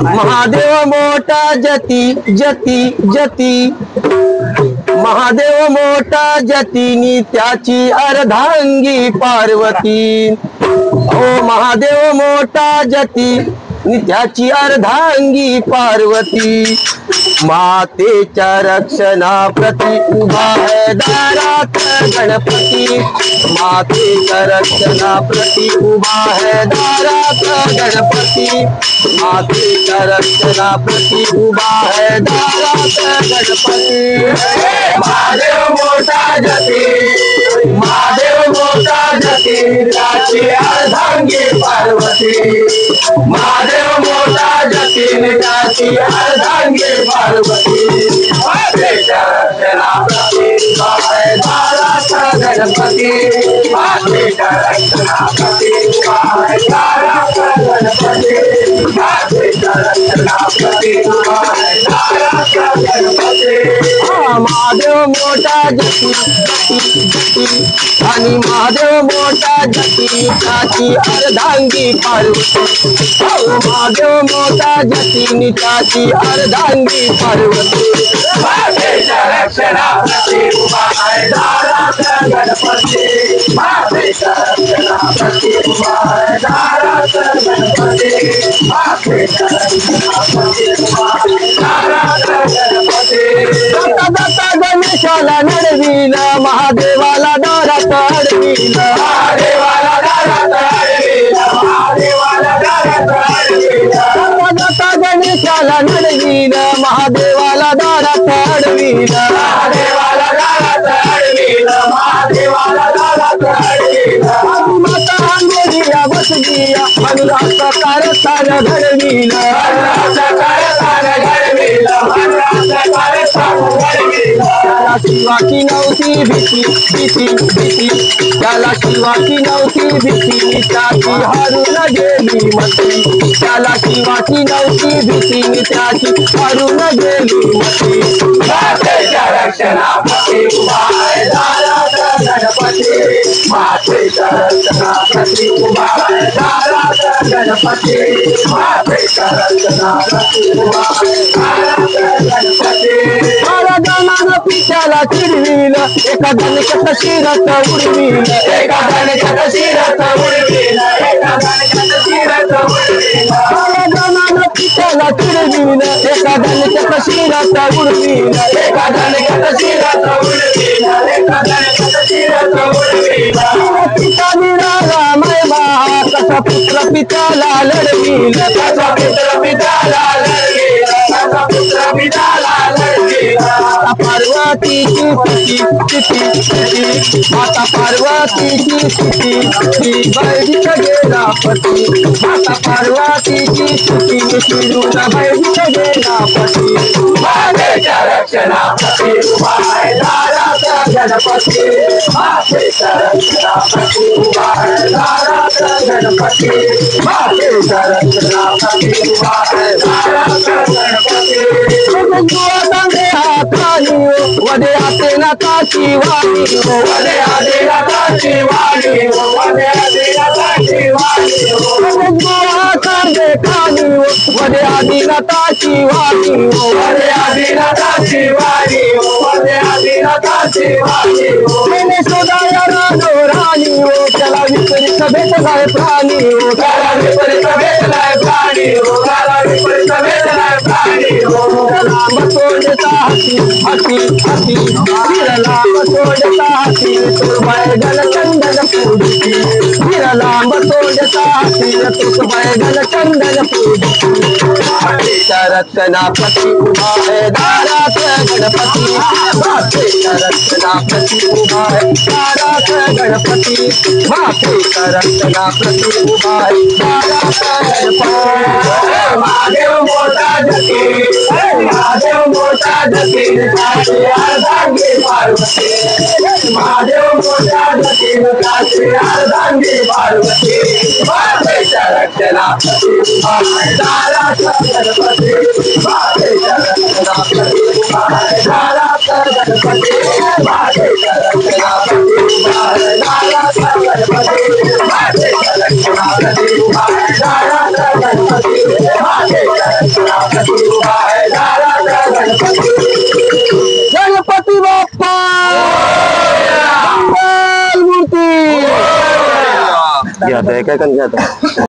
महादेव मोठा जती जती जती महादेव मोठा जतीनी त्याची अर्धांगी पार्वती ओ महादेव मोठा जती त्याची अर्धांगी पार्वती मातेच्या रक्षणाप्रती उभा है दारात गणपती मातेच्या रक्षणाप्रती उभा है दारात गणपती मातेच्या रक्षणाप्रती उभा है दारात गणपती महादेव मोठा जती महादेव मोठा जती त्याची अर्धांगी पार्वती महादेव मोठा जती त्याची अर्धांगी पार्वती मातेच्या रक्षणाप्रती उभा है दारात गणपती मातेच्या रक्षणाप्रती उभा है दारात गणपती मातेच्या रक्षणाप्रती उभा है दारात गणपती महादेव मोठा जती जती आणि महादेव मोठा जती त्याची अर्धांगी पार्वती महादेव मोठा जती त्याची अर्धांगी पार्वती मातेच्या रक्षणाप्रती उभा आहे दारात गणपती मातेच्या रक्षणाप्रती उभा आहे दारात गणपती मातेच्या रक्षणाप्रती उभा आहे दारात गणपती जाता जाता गणेशाला नडविला महादेवाला दारात अडविला महादेवाला दारात अडविला महादेवाला दारात अडविला जाता जाता गणेशाला नडविला महादेवाला दारात अडविला महादेवाला दारात अडविला महादेवाला दारात अडविला माता अंगोरिया बसलिया अनुराचा कारस्थान घडविला त्याला शिवाची नव्हती भीती भीती भीती त्याला शिवाची नव्हती भीती त्याची हरून गेली मती त्याला शिवाची नव्हती भीती त्याची हरून गेली मती मातेच्या रक्षणाप्रती उभा आहे दारात गणपती मातेच्या रक्षणाप्रती उभा आहे दारात गणपती मातेच्या रक्षणाप्रती उभा आहे दारात गणपती महाराजांना पित्याला चिडविलं एका दणक्यात शिरत उडविलं एका दणक्यात शिरत उडविला एका दणक्यात शिरत उडविला महाराजांना पित्याला चिडविलं एका दणक्यात शिरत उडविलं एका दणक्यात शिरत उडविला एका दणक्यात शिरत उडविला पिता निराला मैमा कसा पुत्र पित्याला लढविलं त्याचा पुत्र पिताला लढविला त्याचा पुत्र पिताला लढविला माता पार्वतीची स्थिती स्थिती माता पार्वतीची स्थिती बैठीत गेला पती माता पार्वतीची स्थिती शिरून बैठीत गेला पती मातेच्या रक्षणाप्रती उभा आहे दारात गणपती मातेच्या रक्षणाप्रती उभा आहे दारात गणपती मातेच्या रक्षणाप्रती उभा आहे दारात गणपती वदे आते ना ताची वाणी वदे आदिनाथाची वाणी वदे आदिनाथाची वाणी वदे आदिनाथाची वाणी वदे आदिनाथाची वाणी वदे आदिनाथाची वाणी मैंने शोधाया रानो रानी त्याला विपरीत भेटलाय प्राणी त्याला विपरीत भेटलाय प्राणी त्याला विपरीत भेटलाय प्राणी लांब सोडता हाती हाती हाती लांब सोडता हाती बैगन चंदन फुडती लांब सोडता हाती बैगन चंदन फुडती मातेच्या रक्षणाप्रती उभा है दारात गणपती मातेच्या रक्षणाप्रती उभा है दारात गणपती मातेच्या रक्षणाप्रती उभा है दारात गणपती महादेव मोठा जती महादेव मोठा जती त्याची अर्धांगी पार्वती महादेव मोठा जती त्याची अर्धांगी पार्वती मातेच्या रक्षणाप्रती उभा आहे दारात गणपती मातेच्या रक्षणाप्रती उभा आहे दारात गणपती मातेच्या रक्षणाप्रती उभा आहे दारात गणपती मातेच्या रक्षणाप्रती उभा आहे दारात गणपती मातेच्या गणपती बाप्पा मंगल मूर्ती. घ्या आता, काय घ्या आता.